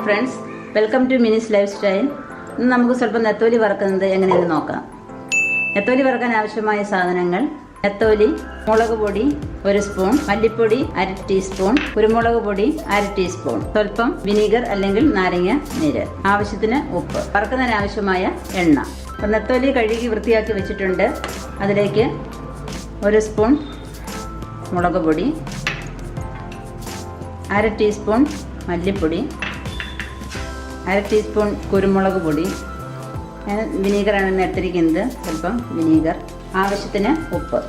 Friends, welcome to Mini's lifestyle. ഇന്ന് നമുക്ക് സ്വല്പം നെത്തോലി വറുക്കുന്നത് എങ്ങനെയെന്ന് നോക്കാം. നെത്തോലി വറുക്കാൻ ആവശ്യമായ സാധനങ്ങൾ: നെത്തോലി, മുളക് പൊടി 1 സ്പൂൺ, മല്ലിപ്പൊടി 1/2 ടീസ്പൂൺ, കുരുമുളക് പൊടി 1/2 ടീസ്പൂൺ, സ്വല്പം വിനീഗർ അല്ലെങ്കിൽ നാരങ്ങ നീര്, ആവശ്യത്തിന് ഉപ്പ്, വറുക്കുന്നതിന് ആവശ്യമായ എണ്ണ. അപ്പം നെത്തോലി കഴുകി വൃത്തിയാക്കി വെച്ചിട്ടുണ്ട്. അതിലേക്ക് 1 സ്പൂൺ മുളക് പൊടി, 1/2 ടീസ്പൂൺ മല്ലിപ്പൊടി, 1/2 ടീസ്പൂൺ കുരുമുളക് പൊടി, ഞാൻ വിനീഗറാണ് എടുത്തിരിക്കുന്നത്, സ്വല്പം വിനീഗർ, ആവശ്യത്തിന് ഉപ്പ്.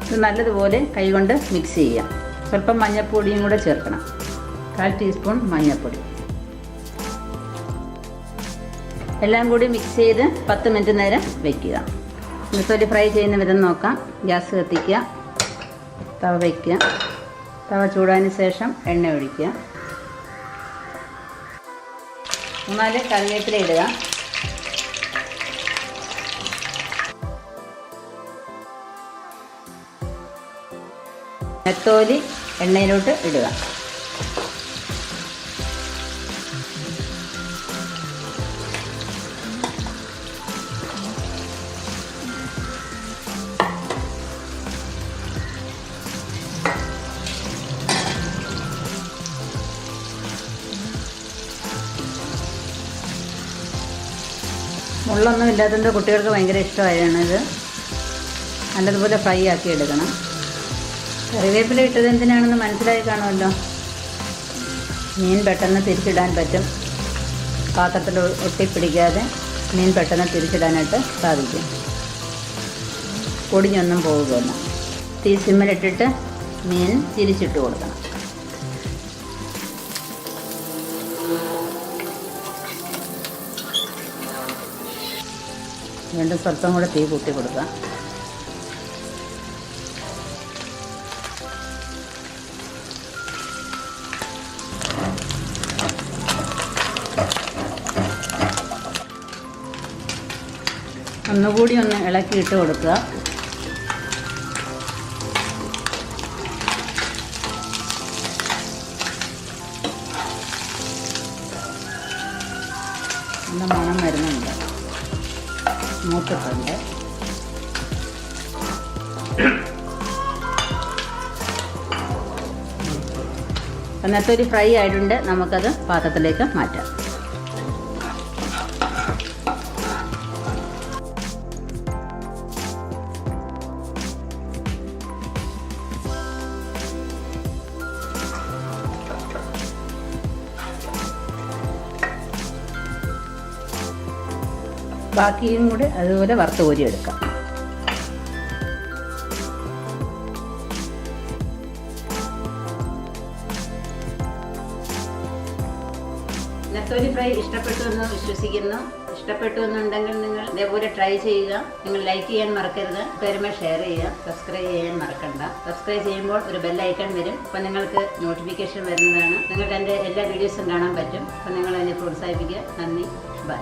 ഇത് നല്ലതുപോലെ കൈകൊണ്ട് മിക്സ് ചെയ്യാം. സ്വല്പം മഞ്ഞൾപ്പൊടിയും കൂടെ ചേർക്കണം, 1/4 ടീസ്പൂൺ മഞ്ഞൾപ്പൊടി. എല്ലാം കൂടി മിക്സ് ചെയ്ത് 10 മിനിറ്റ് നേരം വയ്ക്കുക. നെത്തോലി ഫ്രൈ ചെയ്യുന്ന വിധം നോക്കാം. ഗ്യാസ് കത്തിക്കുക, തവ വയ്ക്കുക. തവ ചൂടായതിന് ശേഷം എണ്ണ ഒഴിക്കുക. 3-4 കറിവേപ്പില ഇടുക. നെത്തോലി എണ്ണയിലോട്ട് ഇടുക. മുള്ളൊന്നും ഇല്ലാത്തതുകൊണ്ട് കുട്ടികൾക്ക് ഭയങ്കര ഇഷ്ടമായാണ് ഇത്. നല്ലതുപോലെ ഫ്രൈ ആക്കി എടുക്കണം. കറിവേപ്പില ഇട്ടത് എന്തിനാണെന്ന് മനസ്സിലായി കാണുമല്ലോ. മീൻ പെട്ടെന്ന് തിരിച്ചിടാൻ പറ്റും. പാത്രത്തിൽ ഒട്ടിപ്പിടിക്കാതെ മീൻ പെട്ടെന്ന് തിരിച്ചിടാനായിട്ട് സാധിക്കും. പൊടിഞ്ഞൊന്നും പോകുകയില്ല. തീ സിമ്മിലിട്ടിട്ട് മീൻ തിരിച്ചിട്ട് കൊടുക്കണം. വീണ്ടും സ്വല്പം കൂടെ തീ കൂട്ടി കൊടുക്കുക. ഒന്നുകൂടി ഒന്ന് ഇളക്കിയിട്ട് കൊടുക്കുക. നല്ല മണം വരുന്നുണ്ട്, മൂത്തിട്ടുണ്ട്. നെത്തോലി ഫ്രൈ ആയിട്ടുണ്ട്. നമുക്കത് പാത്രത്തിലേക്ക് മാറ്റാം. ബാക്കിയും കൂടെ അതുപോലെ വറുത്ത് കോരി എടുക്കാം. നെത്തോലി ഫ്രൈ ഇഷ്ടപ്പെട്ടു എന്ന് വിശ്വസിക്കുന്നു. ഇഷ്ടപ്പെട്ടു എന്നുണ്ടെങ്കിൽ നിങ്ങൾ ഇതേപോലെ ട്രൈ ചെയ്യുക. നിങ്ങൾ ലൈക്ക് ചെയ്യാൻ മറക്കരുത്. പേരുമേ ഷെയർ ചെയ്യുക. സബ്സ്ക്രൈബ് ചെയ്യാൻ മറക്കണ്ട. സബ്സ്ക്രൈബ് ചെയ്യുമ്പോൾ ഒരു ബെൽ ഐക്കൺ വരും. അപ്പോൾ നിങ്ങൾക്ക് നോട്ടിഫിക്കേഷൻ വരുന്നതാണ്. നിങ്ങൾക്ക് എൻ്റെ എല്ലാ വീഡിയോസും കാണാൻ പറ്റും. അപ്പോൾ നിങ്ങൾ എന്നെ പ്രോത്സാഹിപ്പിക്കുക. നന്ദി. ബൈ.